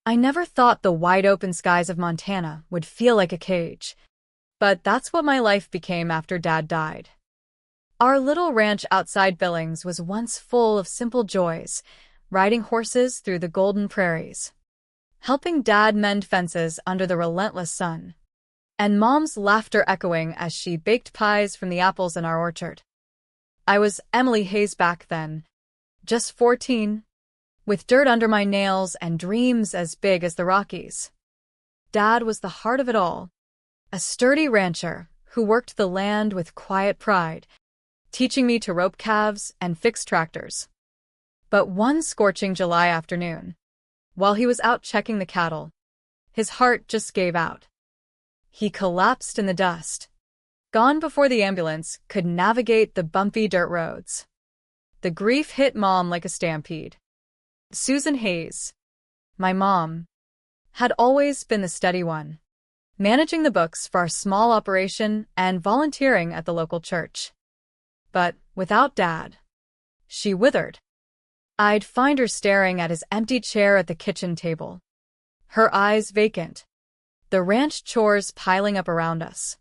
I never thought the wide-open skies of Montana would feel like a cage, but that's what my life became after Dad died. Our little ranch outside Billings was once full of simple joys, riding horses through the golden prairies, helping Dad mend fences under the relentless sun, and Mom's laughter echoing as she baked pies from the apples in our orchard. I was Emily Hayes back then, just 14, with dirt under my nails and dreams as big as the Rockies. Dad was the heart of it all, a sturdy rancher who worked the land with quiet pride, teaching me to rope calves and fix tractors. But one scorching July afternoon, while he was out checking the cattle, his heart just gave out. He collapsed in the dust, gone before the ambulance could navigate the bumpy dirt roads. The grief hit Mom like a stampede. Susan Hayes, my mom, had always been the steady one, managing the books for our small operation and volunteering at the local church. But without Dad, she withered. I'd find her staring at his empty chair at the kitchen table, her eyes vacant, the ranch chores piling up around us.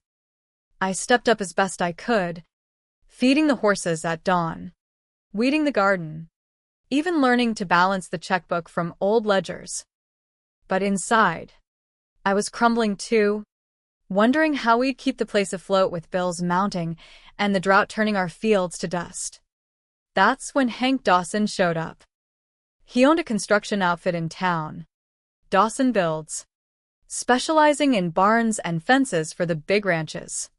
I stepped up as best I could, feeding the horses at dawn, weeding the garden, even learning to balance the checkbook from old ledgers. But inside, I was crumbling too, wondering how we'd keep the place afloat with bills mounting and the drought turning our fields to dust. That's when Hank Dawson showed up. He owned a construction outfit in town, Dawson Builds, specializing in barns and fences for the big ranches.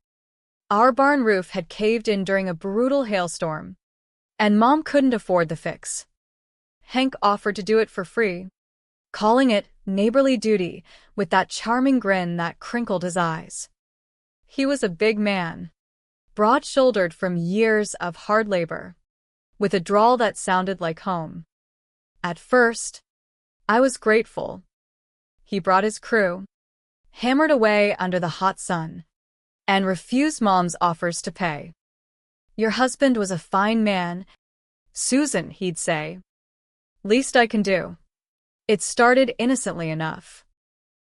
Our barn roof had caved in during a brutal hailstorm, and Mom couldn't afford the fix. Hank offered to do it for free, calling it neighborly duty with that charming grin that crinkled his eyes. He was a big man, broad-shouldered from years of hard labor, with a drawl that sounded like home. At first, I was grateful. He brought his crew, hammered away under the hot sun, and refused Mom's offers to pay. "Your husband was a fine man, Susan," he'd say. "Least I can do." It started innocently enough.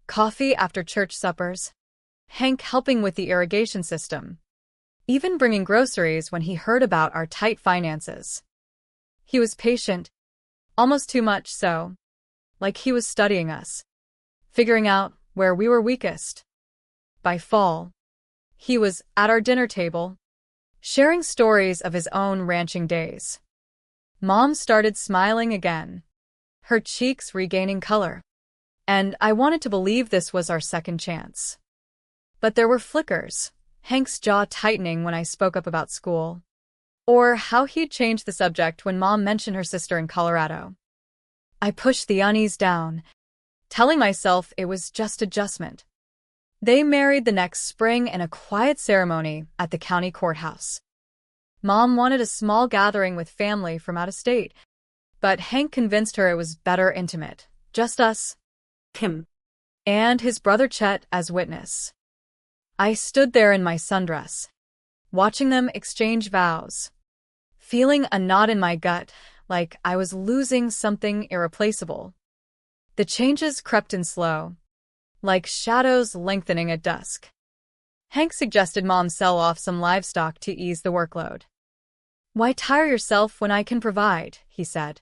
Coffee after church suppers, Hank helping with the irrigation system, even bringing groceries when he heard about our tight finances. He was patient, almost too much so, like he was studying us, figuring out where we were weakest. By fall, he was at our dinner table, sharing stories of his own ranching days. Mom started smiling again, her cheeks regaining color, and I wanted to believe this was our second chance. But there were flickers, Hank's jaw tightening when I spoke up about school, or how he'd changed the subject when Mom mentioned her sister in Colorado. I pushed the unease down, telling myself it was just adjustment. They married the next spring in a quiet ceremony at the county courthouse. Mom wanted a small gathering with family from out of state, but Hank convinced her it was better intimate, just us, him, and his brother Chet as witness. I stood there in my sundress, watching them exchange vows, feeling a knot in my gut like I was losing something irreplaceable. The changes crept in slow, like shadows lengthening at dusk. Hank suggested Mom sell off some livestock to ease the workload. "Why tire yourself when I can provide?" he said.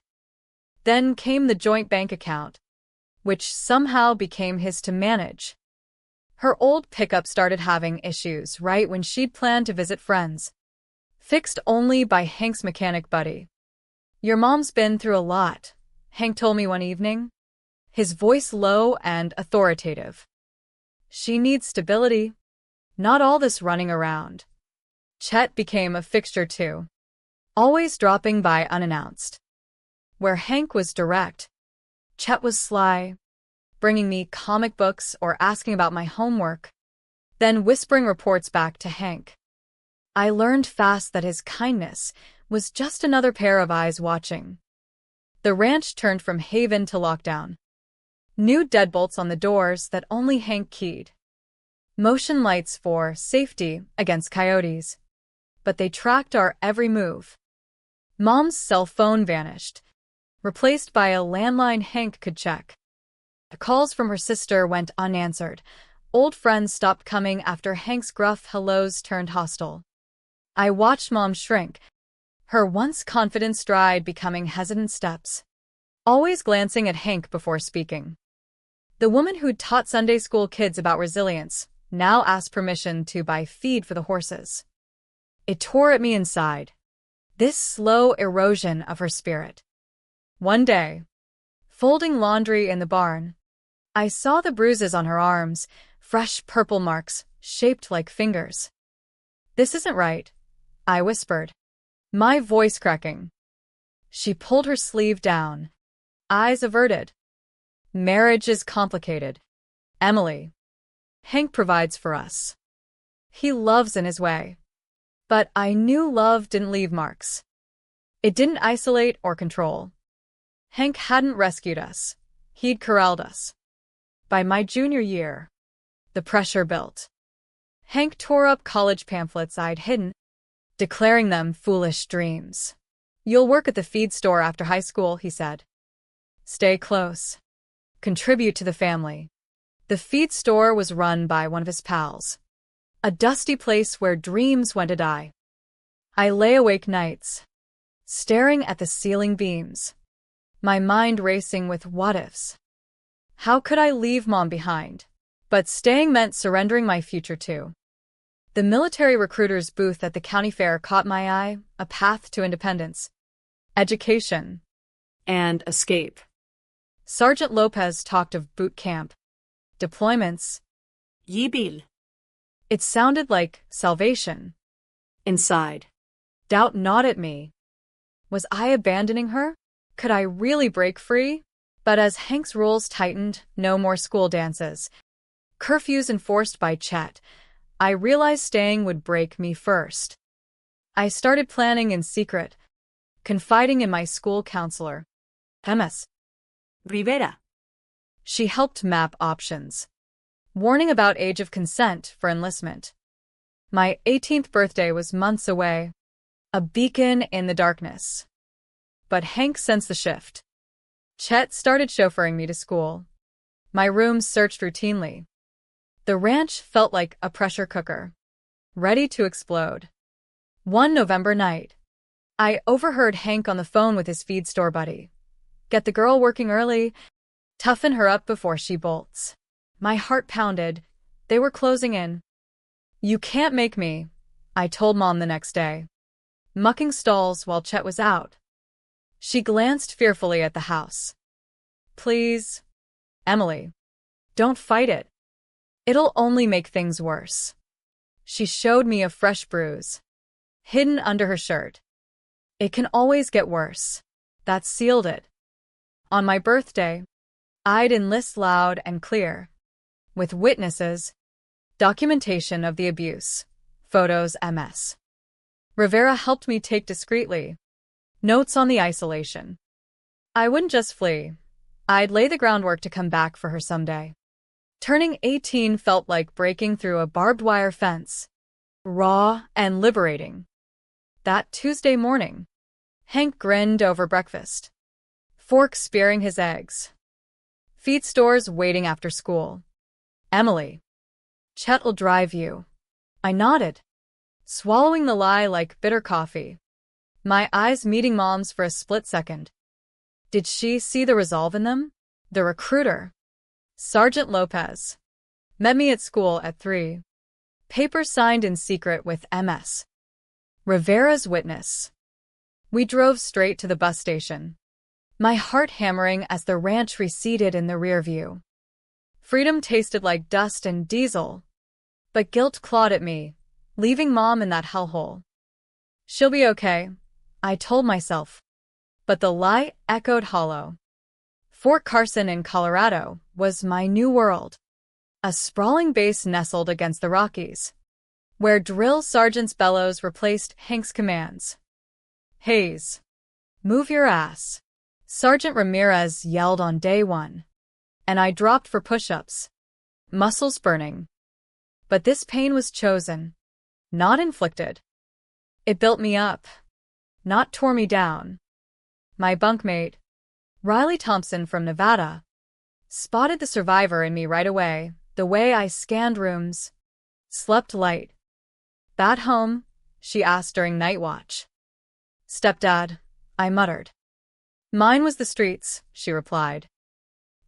Then came the joint bank account, which somehow became his to manage. Her old pickup started having issues right when she'd planned to visit friends, fixed only by Hank's mechanic buddy. "Your mom's been through a lot," Hank told me one evening, his voice low and authoritative. "She needs stability, not all this running around." Chet became a fixture too, always dropping by unannounced. Where Hank was direct, Chet was sly, bringing me comic books or asking about my homework, then whispering reports back to Hank. I learned fast that his kindness was just another pair of eyes watching. The ranch turned from haven to lockdown. New deadbolts on the doors that only Hank keyed. Motion lights for safety against coyotes. But they tracked our every move. Mom's cell phone vanished, replaced by a landline Hank could check. Calls from her sister went unanswered. Old friends stopped coming after Hank's gruff hellos turned hostile. I watched Mom shrink, her once confident stride becoming hesitant steps, always glancing at Hank before speaking. The woman who'd taught Sunday school kids about resilience now asked permission to buy feed for the horses. It tore at me inside, this slow erosion of her spirit. One day, folding laundry in the barn, I saw the bruises on her arms, fresh purple marks, shaped like fingers. "This isn't right," I whispered, my voice cracking. She pulled her sleeve down, eyes averted. "Marriage is complicated, Emily. Hank provides for us. He loves in his way." But I knew love didn't leave marks. It didn't isolate or control. Hank hadn't rescued us. He'd corralled us. By my junior year, the pressure built. Hank tore up college pamphlets I'd hidden, declaring them foolish dreams. "You'll work at the feed store after high school," he said. "Stay close. Contribute to the family." The feed store was run by one of his pals. A dusty place where dreams went to die. I lay awake nights, staring at the ceiling beams, my mind racing with what-ifs. How could I leave Mom behind? But staying meant surrendering my future too. The military recruiter's booth at the county fair caught my eye, a path to independence, education, and escape. Sergeant Lopez talked of boot camp, deployments, Yibil. It sounded like salvation. Inside, doubt gnawed at me. Was I abandoning her? Could I really break free? But as Hank's rules tightened, no more school dances, curfews enforced by Chet, I realized staying would break me first. I started planning in secret, confiding in my school counselor, Ms. Rivera. She helped map options, warning about age of consent for enlistment. My 18th birthday was months away, a beacon in the darkness. But Hank sensed the shift. Chet started chauffeuring me to school. My room searched routinely. The ranch felt like a pressure cooker, ready to explode. One November night, I overheard Hank on the phone with his feed store buddy. "Get the girl working early. Toughen her up before she bolts." My heart pounded. They were closing in. "You can't make me," I told Mom the next day, mucking stalls while Chet was out. She glanced fearfully at the house. "Please, Emily, don't fight it. It'll only make things worse." She showed me a fresh bruise, hidden under her shirt. "It can always get worse." That sealed it. On my birthday, I'd enlist loud and clear, with witnesses, documentation of the abuse, photos. Ms. Rivera helped me take discreetly, notes on the isolation. I wouldn't just flee. I'd lay the groundwork to come back for her someday. Turning 18 felt like breaking through a barbed wire fence, raw and liberating. That Tuesday morning, Hank grinned over breakfast, fork spearing his eggs. Feed stores waiting after school. "Emily, Chet'll drive you." I nodded, swallowing the lie like bitter coffee, my eyes meeting Mom's for a split second. Did she see the resolve in them? The recruiter, Sergeant Lopez, met me at school at 3. Paper signed in secret with Ms. Rivera's witness. We drove straight to the bus station, my heart hammering as the ranch receded in the rear view. Freedom tasted like dust and diesel, but guilt clawed at me, leaving Mom in that hellhole. "She'll be okay," I told myself. But the lie echoed hollow. Fort Carson in Colorado was my new world, a sprawling base nestled against the Rockies, where drill sergeant's bellows replaced Hank's commands. "Hayes, move your ass," Sergeant Ramirez yelled on day one, and I dropped for push-ups, muscles burning. But this pain was chosen, not inflicted. It built me up, not tore me down. My bunkmate, Riley Thompson from Nevada, spotted the survivor in me right away, the way I scanned rooms. Slept light. Bad home? She asked during night watch. Stepdad, I muttered. Mine was the streets, she replied.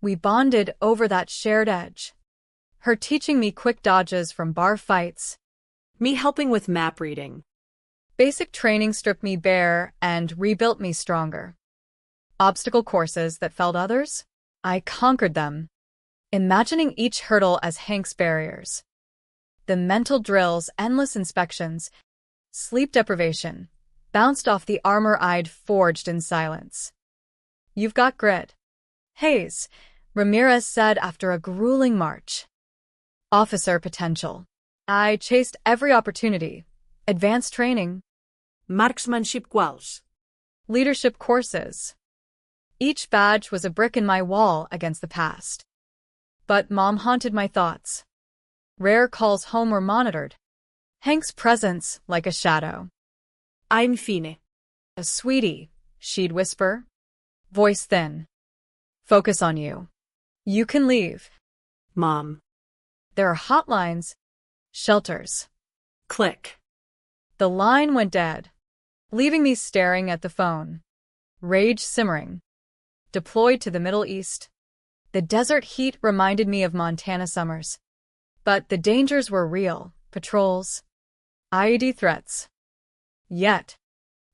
We bonded over that shared edge. Her teaching me quick dodges from bar fights. Me helping with map reading. Basic training stripped me bare and rebuilt me stronger. Obstacle courses that felled others? I conquered them, imagining each hurdle as Hank's barriers. The mental drills, endless inspections, sleep deprivation, bounced off the armor I'd forged in silence. You've got grit. Hayes, Ramirez said after a grueling march. Officer potential. I chased every opportunity. Advanced training. Marksmanship quals. Leadership courses. Each badge was a brick in my wall against the past. But Mom haunted my thoughts. Rare calls home were monitored. Hank's presence like a shadow. I'm fine. A sweetie, she'd whisper. Voice thin. Focus on you. You can leave. Mom. There are hotlines. Shelters. Click. The line went dead, leaving me staring at the phone. Rage simmering. Deployed to the Middle East. The desert heat reminded me of Montana summers. But the dangers were real. Patrols. IED threats. Yet,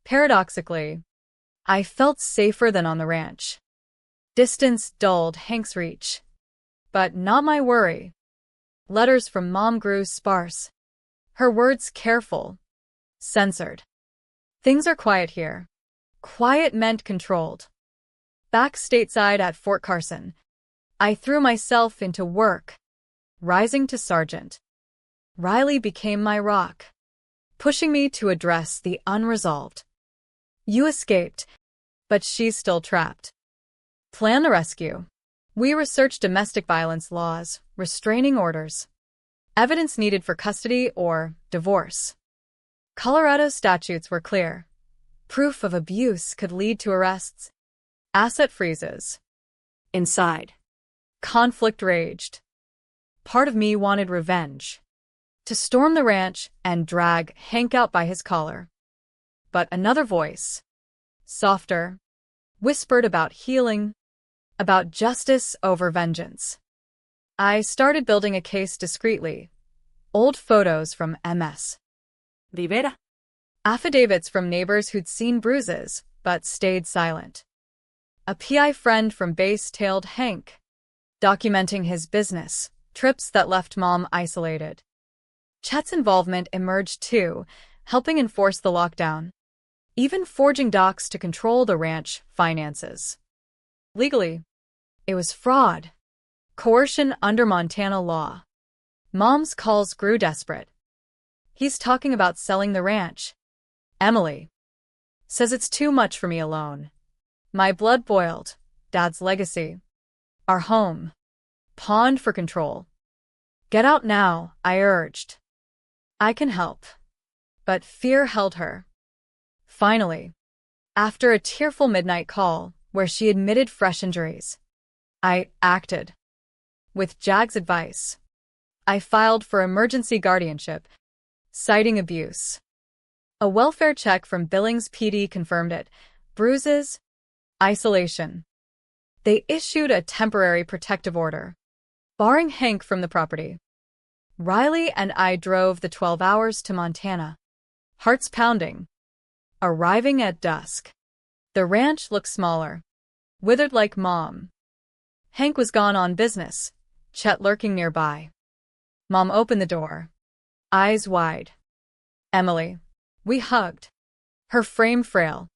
paradoxically, I felt safer than on the ranch. Distance dulled Hank's reach. But not my worry. Letters from Mom grew sparse. Her words careful. Censored. Things are quiet here. Quiet meant controlled. Back stateside at Fort Carson, I threw myself into work, rising to sergeant. Riley became my rock, pushing me to address the unresolved. You escaped, but she's still trapped. Plan the rescue. We researched domestic violence laws, restraining orders, evidence needed for custody or divorce. Colorado statutes were clear. Proof of abuse could lead to arrests. Asset freezes. Inside. Conflict raged. Part of me wanted revenge. To storm the ranch and drag Hank out by his collar. But another voice, softer, whispered about healing, about justice over vengeance. I started building a case discreetly. Old photos from MS. De vera. Affidavits from neighbors who'd seen bruises, but stayed silent. A PI friend from base tailed Hank, documenting his business, trips that left Mom isolated. Chet's involvement emerged too, helping enforce the lockdown. Even forging docs to control the ranch finances. Legally, it was fraud. Coercion under Montana law. Mom's calls grew desperate. He's talking about selling the ranch. Emily says it's too much for me alone. My blood boiled. Dad's legacy. Our home. Pawned for control. Get out now, I urged. I can help. But fear held her. Finally, after a tearful midnight call where she admitted fresh injuries, I acted. With Jag's advice, I filed for emergency guardianship, citing abuse. A welfare check from Billings PD confirmed it. Bruises, isolation. They issued a temporary protective order, barring Hank from the property. Riley and I drove the 12 hours to Montana, hearts pounding. Arriving at dusk. The ranch looked smaller, withered like Mom. Hank was gone on business, Chet lurking nearby. Mom opened the door, eyes wide. Emily. We hugged. Her frame frail.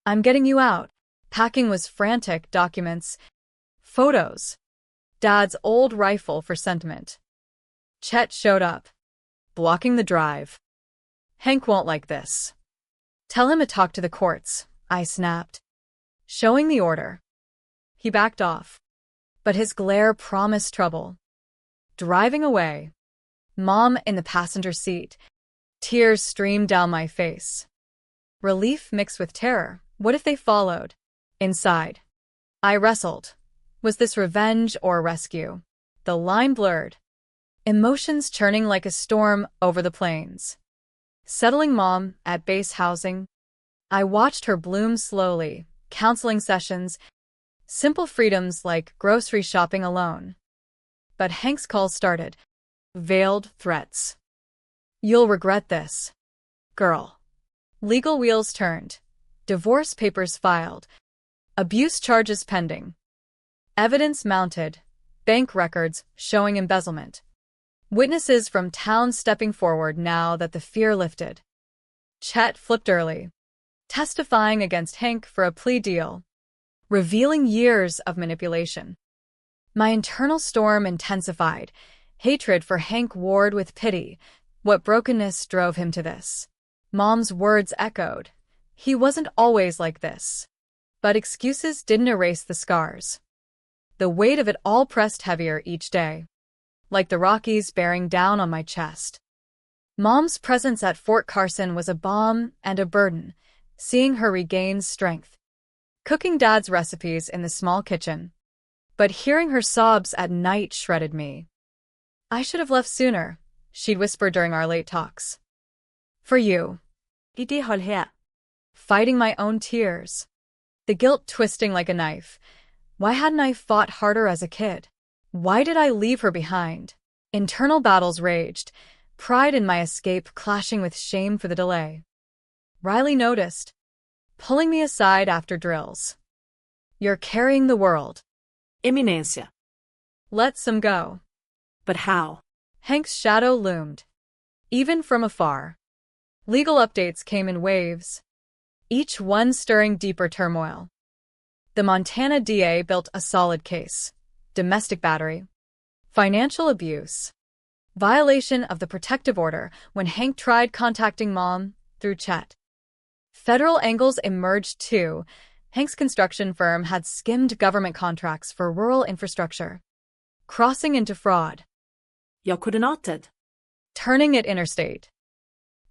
I'm getting you out. Packing was frantic, documents, photos. Dad's old rifle for sentiment. Chet showed up, blocking the drive. Hank won't like this. Tell him to talk to the courts, I snapped, showing the order. He backed off, but his glare promised trouble. Driving away, Mom in the passenger seat, tears streamed down my face. Relief mixed with terror. What if they followed? Inside, I wrestled. Was this revenge or rescue? The line blurred, emotions churning like a storm over the plains. Settling Mom at base housing, I watched her bloom slowly, counseling sessions, simple freedoms like grocery shopping alone. But Hank's calls started. Veiled threats. You'll regret this, girl. Legal wheels turned. Divorce papers filed. Abuse charges pending. Evidence mounted. Bank records showing embezzlement. Witnesses from town stepping forward now that the fear lifted. Chet flipped early, testifying against Hank for a plea deal, revealing years of manipulation. My internal storm intensified, hatred for Hank warred with pity. What brokenness drove him to this? Mom's words echoed. He wasn't always like this. But excuses didn't erase the scars. The weight of it all pressed heavier each day, like the Rockies bearing down on my chest. Mom's presence at Fort Carson was a balm and a burden, seeing her regain strength. Cooking Dad's recipes in the small kitchen. But hearing her sobs at night shredded me. I should have left sooner, she'd whisper during our late talks. For you. Ikke hold her. Fighting my own tears. The guilt twisting like a knife. Why hadn't I fought harder as a kid? Why did I leave her behind? Internal battles raged, pride in my escape clashing with shame for the delay. Riley noticed, pulling me aside after drills. You're carrying the world. Eminencia. Let some go. But how? Hank's shadow loomed, even from afar. Legal updates came in waves, each one stirring deeper turmoil. The Montana DA built a solid case. Domestic battery, financial abuse, violation of the protective order when Hank tried contacting Mom through Chet. Federal angles emerged too. Hank's construction firm had skimmed government contracts for rural infrastructure, crossing into fraud. Jag koordinated. Turning it interstate.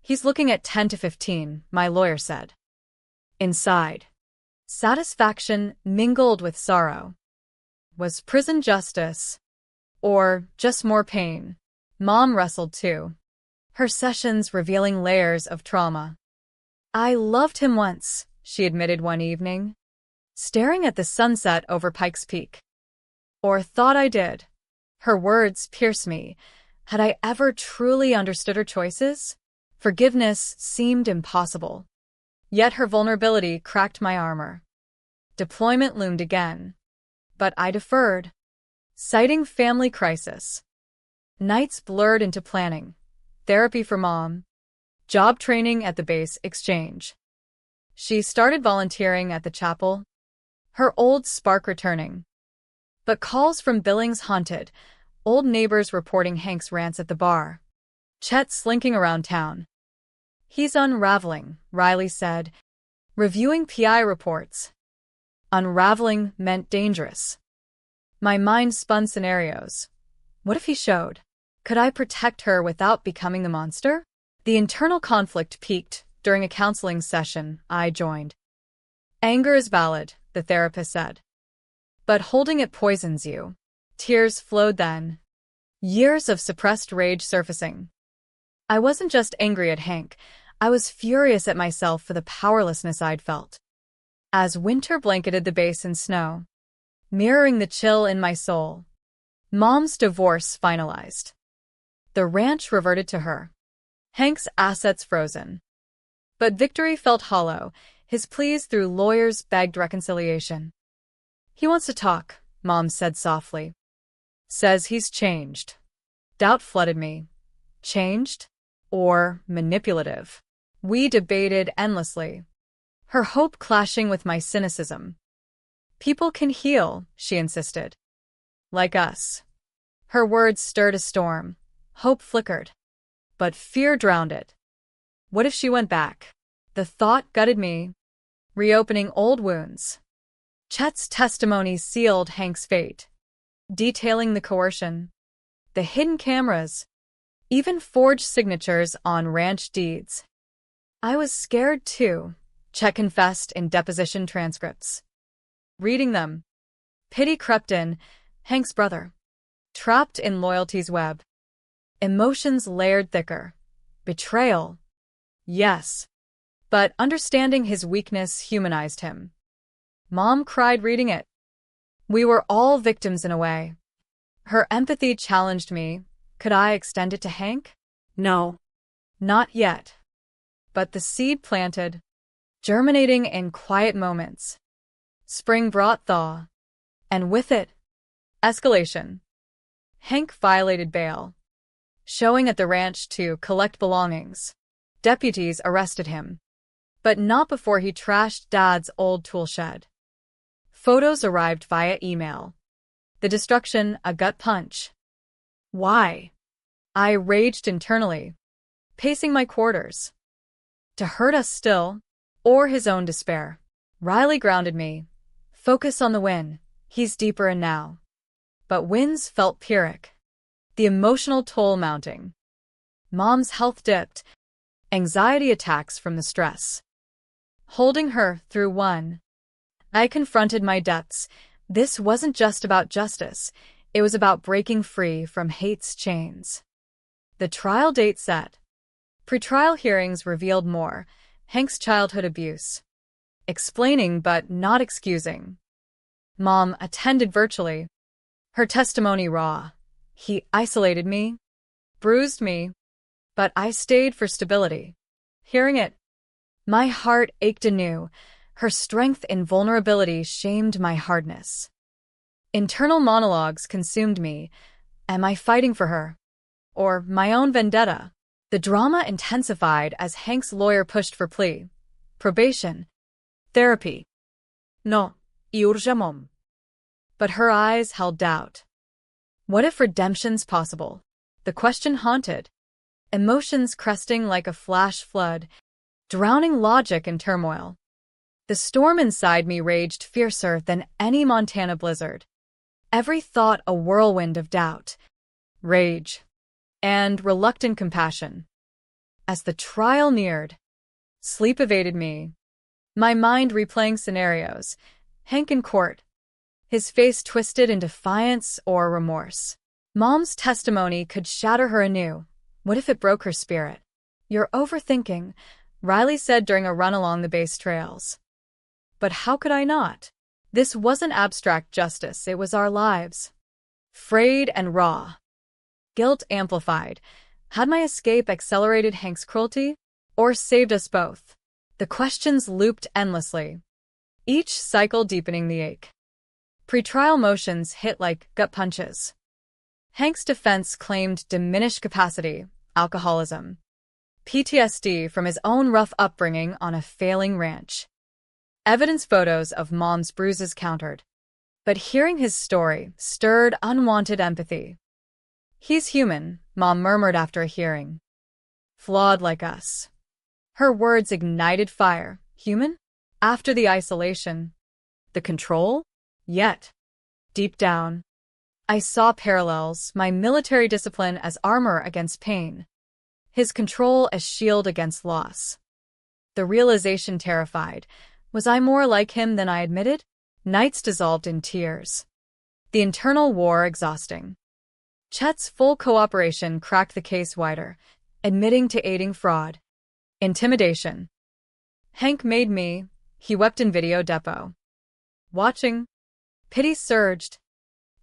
He's looking at 10 to 15, my lawyer said. Inside, satisfaction mingled with sorrow. Was prison justice? Or just more pain? Mom wrestled too, her sessions revealing layers of trauma. I loved him once, she admitted one evening, staring at the sunset over Pikes Peak. Or thought I did. Her words pierced me. Had I ever truly understood her choices? Forgiveness seemed impossible. Yet her vulnerability cracked my armor. Deployment loomed again. But I deferred, citing family crisis. Nights blurred into planning, therapy for Mom, job training at the base exchange. She started volunteering at the chapel, her old spark returning. But calls from Billings haunted, old neighbors reporting Hank's rants at the bar. Chet slinking around town. He's unraveling, Riley said, reviewing PI reports. Unraveling meant dangerous. My mind spun scenarios. What if he showed? Could I protect her without becoming the monster? The internal conflict peaked during a counseling session I joined. Anger is valid, the therapist said. But holding it poisons you. Tears flowed then. Years of suppressed rage surfacing. I wasn't just angry at Hank. I was furious at myself for the powerlessness I'd felt. As winter blanketed the base in snow, mirroring the chill in my soul, Mom's divorce finalized. The ranch reverted to her. Hank's assets frozen. But victory felt hollow. His pleas through lawyers begged reconciliation. He wants to talk, Mom said softly. Says he's changed. Doubt flooded me. Changed? Or manipulative? We debated endlessly, her hope clashing with my cynicism. People can heal, she insisted. Like us. Her words stirred a storm. Hope flickered. But fear drowned it. What if she went back? The thought gutted me, reopening old wounds. Chet's testimony sealed Hank's fate, detailing the coercion, the hidden cameras, even forged signatures on ranch deeds. I was scared too, Chet confessed in deposition transcripts. Reading them, Pity crept in, Hank's brother. Trapped in loyalty's web. Emotions layered thicker. Betrayal. Yes. But understanding his weakness humanized him. Mom cried reading it. We were all victims in a way. Her empathy challenged me. Could I extend it to Hank? No. Not yet. But the seed planted, germinating in quiet moments. Spring brought thaw. And with it, escalation. Hank violated bail, showing at the ranch to collect belongings. Deputies arrested him. But not before he trashed Dad's old tool shed. Photos arrived via email. The destruction a gut punch. Why? I raged internally, pacing my quarters. To hurt us still, or his own despair. Riley grounded me. Focus on the win. He's deeper in now. But wins felt Pyrrhic. The emotional toll mounting. Mom's health dipped. Anxiety attacks from the stress. Holding her through one. I confronted my depths. This wasn't just about justice. It was about breaking free from hate's chains. The trial date set. Pretrial hearings revealed more. Hank's childhood abuse. Explaining but not excusing. Mom attended virtually. Her testimony raw. He isolated me, bruised me, but I stayed for stability. Hearing it, my heart ached anew. Her strength in vulnerability shamed my hardness. Internal monologues consumed me. Am I fighting for her? Or my own vendetta? The drama intensified as Hank's lawyer pushed for plea, probation, therapy. No, I urge mom. But her eyes held doubt. What if redemption's possible? The question haunted. Emotions cresting like a flash flood, drowning logic in turmoil. The storm inside me raged fiercer than any Montana blizzard. Every thought a whirlwind of doubt, rage, and reluctant compassion. As the trial neared, sleep evaded me. My mind replaying scenarios. Hank in court, his face twisted in defiance or remorse. Mom's testimony could shatter her anew. What if it broke her spirit? You're overthinking, Riley said during a run along the base trails. But how could I not? This wasn't abstract justice, it was our lives. Frayed and raw. Guilt amplified. Had my escape accelerated Hank's cruelty? Or saved us both? The questions looped endlessly, each cycle deepening the ache. Pretrial motions hit like gut punches. Hank's defense claimed diminished capacity, alcoholism, PTSD from his own rough upbringing on a failing ranch. Evidence photos of Mom's bruises countered. But hearing his story stirred unwanted empathy. He's human, Mom murmured after a hearing. Flawed like us. Her words ignited fire. Human? After the isolation. The control? Yet. Deep down, I saw parallels, my military discipline as armor against pain. His control as shield against loss. The realization terrified. Was I more like him than I admitted? Nights dissolved in tears. The internal war exhausting. Chet's full cooperation cracked the case wider, admitting to aiding fraud. Intimidation. Hank made me, he wept in video depot. Watching, pity surged,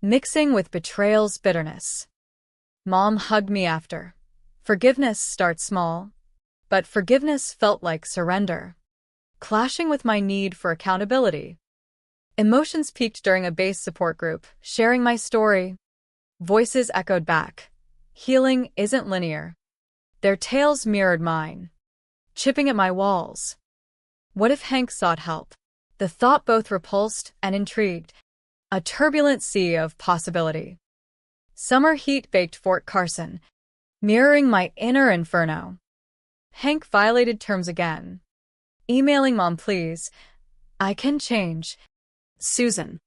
mixing with betrayal's bitterness. Mom hugged me after. Forgiveness starts small, but forgiveness felt like surrender, clashing with my need for accountability. Emotions peaked during a base support group, sharing my story. Voices echoed back. Healing isn't linear. Their tales mirrored mine, chipping at my walls. What if Hank sought help? The thought both repulsed and intrigued. A turbulent sea of possibility. Summer heat baked Fort Carson, mirroring my inner inferno. Hank violated terms again. Emailing Mom, please. I can change. Susan.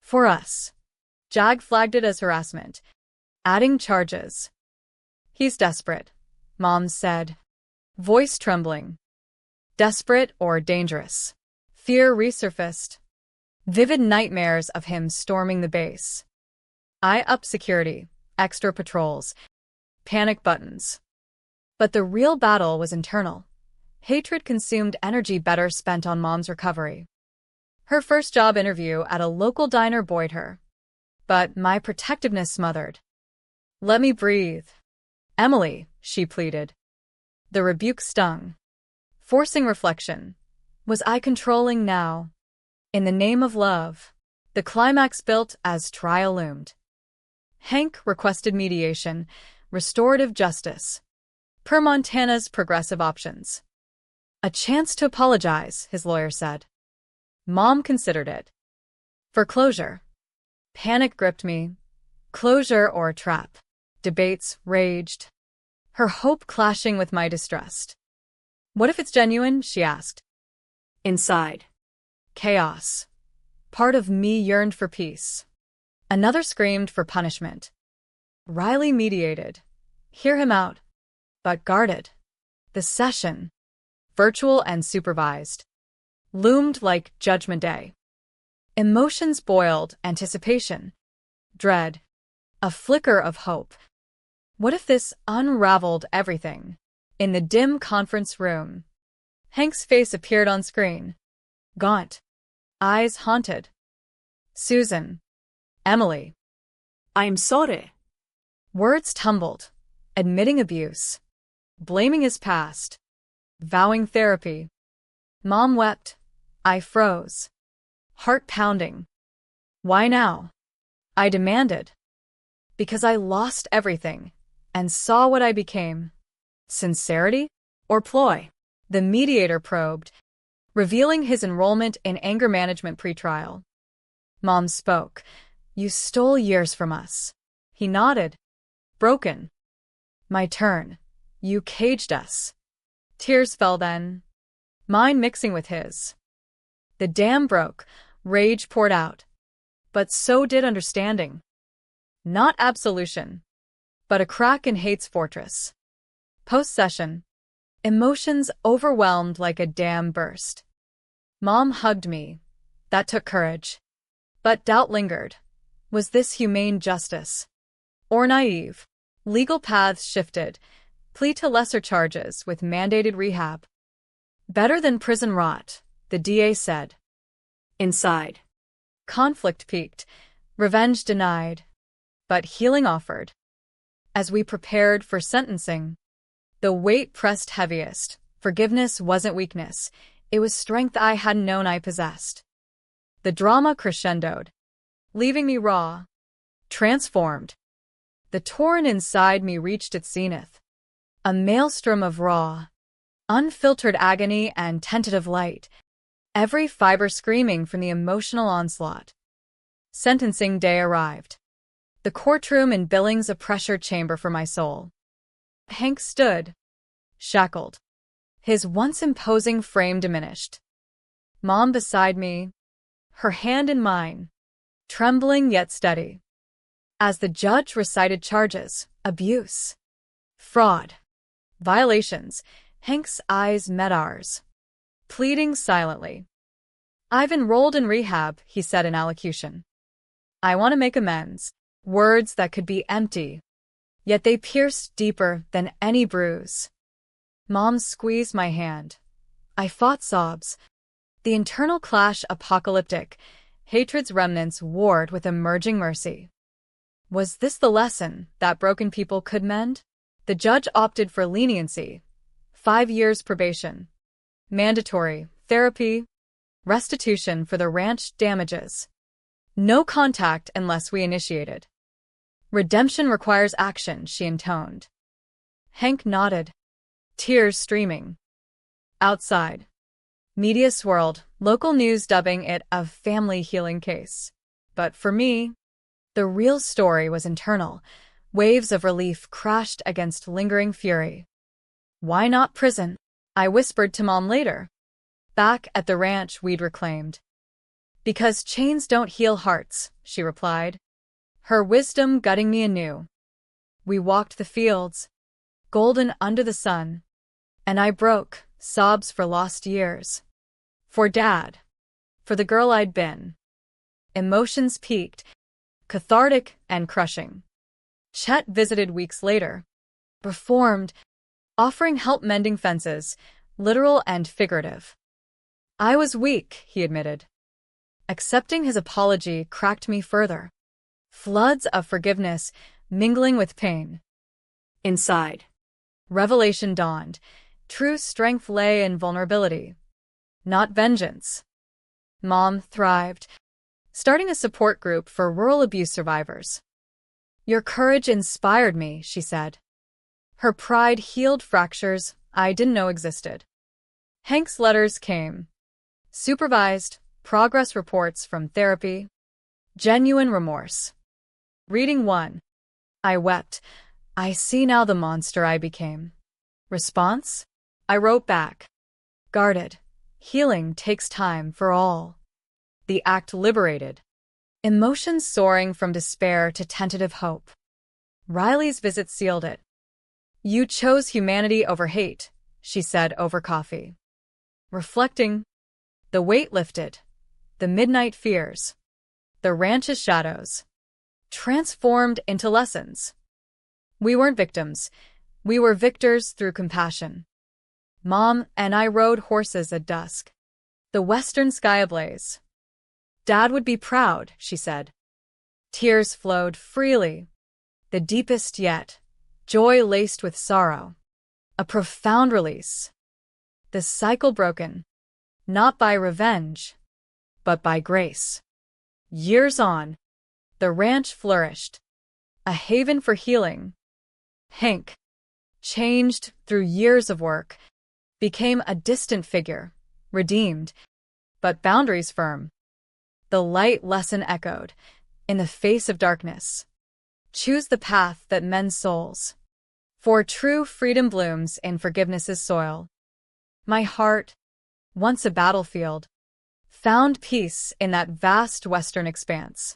For us. JAG flagged it as harassment, adding charges. He's desperate, Mom said, voice trembling. Desperate or dangerous? Fear resurfaced. Vivid nightmares of him storming the base. I upped security, extra patrols, panic buttons. But the real battle was internal. Hatred consumed energy better spent on Mom's recovery. Her first job interview at a local diner buoyed her. But my protectiveness smothered. "Let me breathe. Emily," she pleaded. The rebuke stung. Forcing reflection. Was I controlling now? In the name of love. The climax built as trial loomed. Hank requested mediation, restorative justice, per Montana's progressive options. A chance to apologize, his lawyer said. Mom considered it. For closure. Panic gripped me. Closure or a trap. Debates raged. Her hope clashing with my distrust. What if it's genuine? She asked. Inside. Chaos. Part of me yearned for peace. Another screamed for punishment. Riley mediated. Hear him out. But guarded. The session, virtual and supervised, loomed like Judgment Day. Emotions boiled, anticipation, dread, a flicker of hope. What if this unraveled everything? In the dim conference room, Hank's face appeared on screen. Gaunt. Eyes haunted. Susan. Emily. I'm sorry. Words tumbled, admitting abuse, blaming his past, vowing therapy. Mom wept. I froze. Heart pounding. Why now? I demanded. Because I lost everything and saw what I became. Sincerity or ploy? The mediator probed, revealing his enrollment in anger management pretrial. Mom spoke. You stole years from us. He nodded. Broken. My turn. You caged us. Tears fell then, mine mixing with his. The dam broke, rage poured out. But so did understanding. Not absolution, but a crack in hate's fortress. Post-session, emotions overwhelmed like a dam burst. Mom hugged me. That took courage. But doubt lingered. Was this humane justice? Or naive? Legal paths shifted. Plea to lesser charges with mandated rehab. Better than prison rot, the DA said. Inside. Conflict peaked. Revenge denied. But healing offered. As we prepared for sentencing, the weight pressed heaviest. Forgiveness wasn't weakness. It was strength I hadn't known I possessed. The drama crescendoed, leaving me raw, transformed. The torrent inside me reached its zenith. A maelstrom of raw, unfiltered agony and tentative light, every fiber screaming from the emotional onslaught. Sentencing day arrived. The courtroom in Billings a pressure chamber for my soul. Hank stood, shackled, his once imposing frame diminished. Mom beside me, her hand in mine, trembling yet steady. As the judge recited charges, abuse, fraud, violations, Hank's eyes met ours, pleading silently. I've enrolled in rehab, he said in allocution. I want to make amends. Words that could be empty, yet they pierced deeper than any bruise. Mom squeezed my hand. I fought sobs. The internal clash apocalyptic, hatred's remnants warred with emerging mercy. Was this the lesson that broken people could mend? The judge opted for leniency, 5 years probation, mandatory therapy, restitution for the ranch damages. No contact unless we initiated. Redemption requires action, she intoned. Hank nodded, tears streaming. Outside, media swirled, local news dubbing it a family healing case. But for me, the real story was internal. Waves of relief crashed against lingering fury. Why not prison? I whispered to Mom later. Back at the ranch we'd reclaimed. Because chains don't heal hearts, she replied, her wisdom gutting me anew. We walked the fields, golden under the sun, and I broke, sobs for lost years. For Dad. For the girl I'd been. Emotions peaked, cathartic and crushing. Chet visited weeks later, reformed, offering help mending fences, literal and figurative. I was weak, he admitted. Accepting his apology cracked me further. Floods of forgiveness mingling with pain. Inside. Revelation dawned. True strength lay in vulnerability, not vengeance. Mom thrived, starting a support group for rural abuse survivors. Your courage inspired me, she said. Her pride healed fractures I didn't know existed. Hank's letters came. Supervised, progress reports from therapy. Genuine remorse. Reading one. I wept. I see now the monster I became. Response? I wrote back. Guarded. Healing takes time for all. The act liberated. Emotions soaring from despair to tentative hope. Riley's visit sealed it. You chose humanity over hate, she said over coffee. Reflecting, the weight lifted. The midnight fears. The ranch's shadows. Transformed into lessons. We weren't victims. We were victors through compassion. Mom and I rode horses at dusk. The western sky ablaze. Dad would be proud, she said. Tears flowed freely. The deepest yet. Joy laced with sorrow. A profound release. The cycle broken. Not by revenge, but by grace. Years on, the ranch flourished. A haven for healing. Hank, changed through years of work, became a distant figure, redeemed, but boundaries firm. The light lesson echoed, in the face of darkness. Choose the path that mends souls. For true freedom blooms in forgiveness's soil. My heart, once a battlefield, found peace in that vast western expanse.